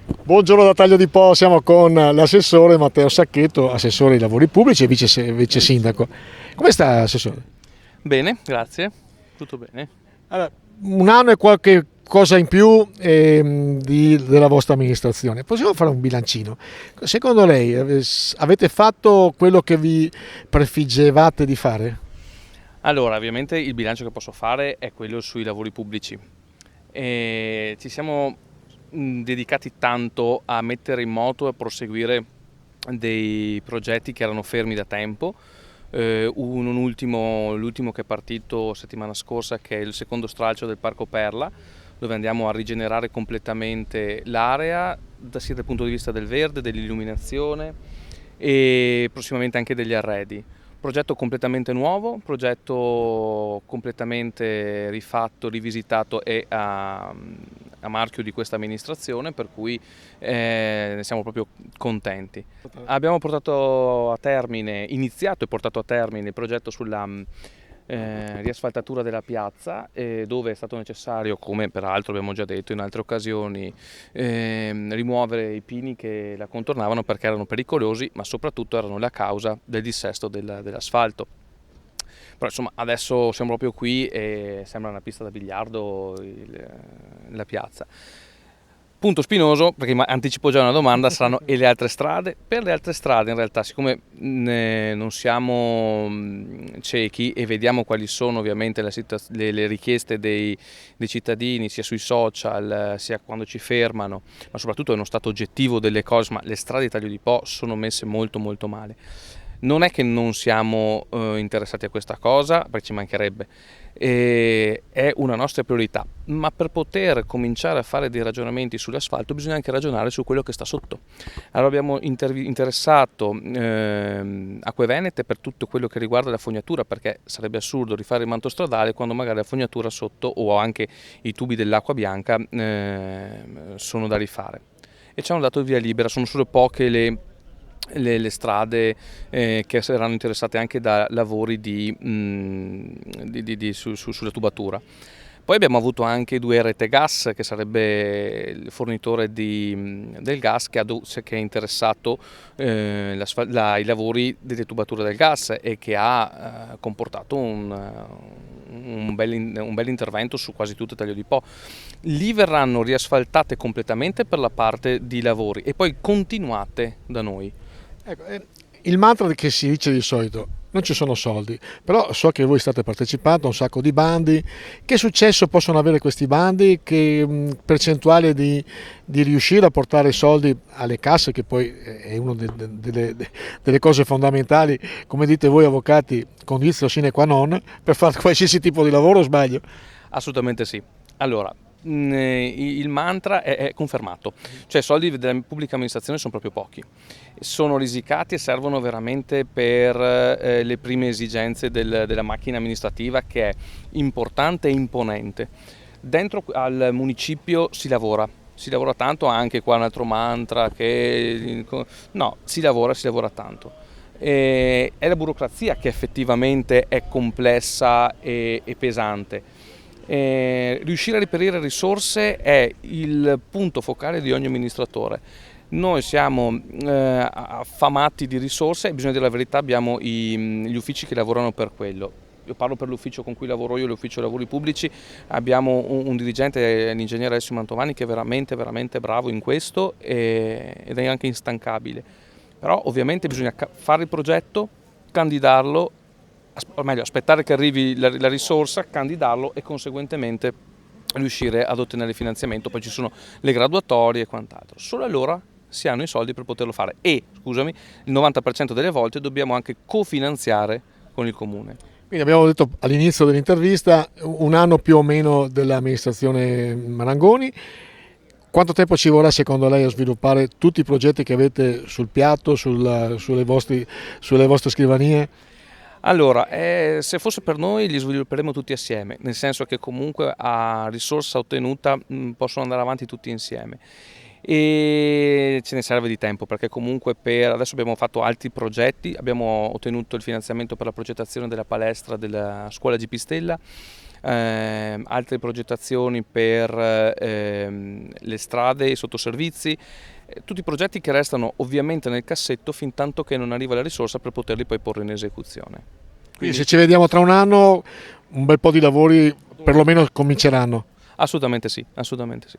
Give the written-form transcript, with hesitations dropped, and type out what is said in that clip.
Buongiorno da Taglio di Po, siamo con l'assessore Matteo Sacchetto, assessore ai lavori pubblici e vice sindaco. Come sta, assessore? Bene, grazie, tutto bene. Allora, un anno e qualche cosa in più della vostra amministrazione. Possiamo fare un bilancino? Secondo lei avete fatto quello che vi prefiggevate di fare? Allora, ovviamente il bilancio che posso fare è quello sui lavori pubblici. E ci siamo dedicati tanto a mettere in moto e a proseguire dei progetti che erano fermi da tempo. L'ultimo che è partito settimana scorsa, che è il secondo stralcio del Parco Perla, dove andiamo a rigenerare completamente l'area, sia dal punto di vista del verde, dell'illuminazione e prossimamente anche degli arredi. Progetto completamente nuovo, progetto completamente rifatto, rivisitato e a marchio di questa amministrazione, per cui ne siamo proprio contenti. Abbiamo iniziato e portato a termine il progetto sulla riasfaltatura della piazza, dove è stato necessario, come peraltro abbiamo già detto in altre occasioni, rimuovere i pini che la contornavano perché erano pericolosi, ma soprattutto erano la causa del dissesto dell'asfalto. Però insomma adesso siamo proprio qui e sembra una pista da biliardo la piazza. Punto spinoso, perché anticipo già una domanda, saranno e le altre strade? Per le altre strade in realtà, siccome non siamo ciechi e vediamo quali sono ovviamente le richieste dei cittadini, sia sui social, sia quando ci fermano, ma soprattutto è uno stato oggettivo delle cose, ma le strade di Taglio di Po sono messe molto molto male. Non è che non siamo interessati a questa cosa, perché ci mancherebbe, è una nostra priorità, ma per poter cominciare a fare dei ragionamenti sull'asfalto bisogna anche ragionare su quello che sta sotto. Allora abbiamo interessato Acque Venete per tutto quello che riguarda la fognatura, perché sarebbe assurdo rifare il manto stradale quando magari la fognatura sotto o anche i tubi dell'acqua bianca sono da rifare. E ci hanno dato via libera, sono solo poche le strade che saranno interessate anche da lavori sulla tubatura. Poi abbiamo avuto anche 2 Rete Gas, che sarebbe il fornitore del gas che è interessato ai lavori delle tubature del gas e che ha comportato un bel intervento su quasi tutto Taglio di Po. Lì verranno riasfaltate completamente per la parte di lavori e poi continuate da noi. Ecco, il mantra che si dice di solito, non ci sono soldi, però so che voi state partecipando a un sacco di bandi. Che successo possono avere questi bandi? Che percentuale di riuscire a portare soldi alle casse, che poi è una delle cose fondamentali, come dite voi avvocati, condizio sine qua non, per fare qualsiasi tipo di lavoro, o sbaglio? Assolutamente sì. Allora, il mantra è confermato, cioè i soldi della pubblica amministrazione sono proprio pochi, sono risicati e servono veramente per le prime esigenze della macchina amministrativa, che è importante e imponente. Dentro al municipio si lavora tanto, anche qua un altro mantra che no, si lavora tanto. È la burocrazia che effettivamente è complessa e pesante. Riuscire a reperire risorse è il punto focale di ogni amministratore. Noi siamo affamati di risorse e bisogna dire la verità, abbiamo gli uffici che lavorano per quello. Io parlo per l'ufficio con cui lavoro io, l'ufficio lavori pubblici, abbiamo un dirigente, l'ingegnere Alessio Mantovani, che è veramente veramente bravo in questo ed è anche instancabile. Però ovviamente bisogna fare il progetto, candidarlo, o meglio aspettare che arrivi la risorsa, candidarlo e conseguentemente riuscire ad ottenere il finanziamento. Poi ci sono le graduatorie e quant'altro. Solo allora si hanno i soldi per poterlo fare e, scusami, il 90% delle volte dobbiamo anche cofinanziare con il comune. Quindi abbiamo detto all'inizio dell'intervista un anno più o meno dell'amministrazione Marangoni. Quanto tempo ci vorrà secondo lei a sviluppare tutti i progetti che avete sul piatto, sulle vostre scrivanie? Allora, se fosse per noi li svilupperemo tutti assieme, nel senso che comunque a risorsa ottenuta possono andare avanti tutti insieme. E ce ne serve di tempo, perché comunque adesso abbiamo fatto altri progetti, abbiamo ottenuto il finanziamento per la progettazione della palestra della scuola G. Pistella, altre progettazioni per le strade e i sottoservizi, tutti progetti che restano ovviamente nel cassetto fin tanto che non arriva la risorsa per poterli poi porre in esecuzione. Quindi se ci vediamo tra un anno un bel po' di lavori perlomeno cominceranno. Assolutamente sì, assolutamente sì.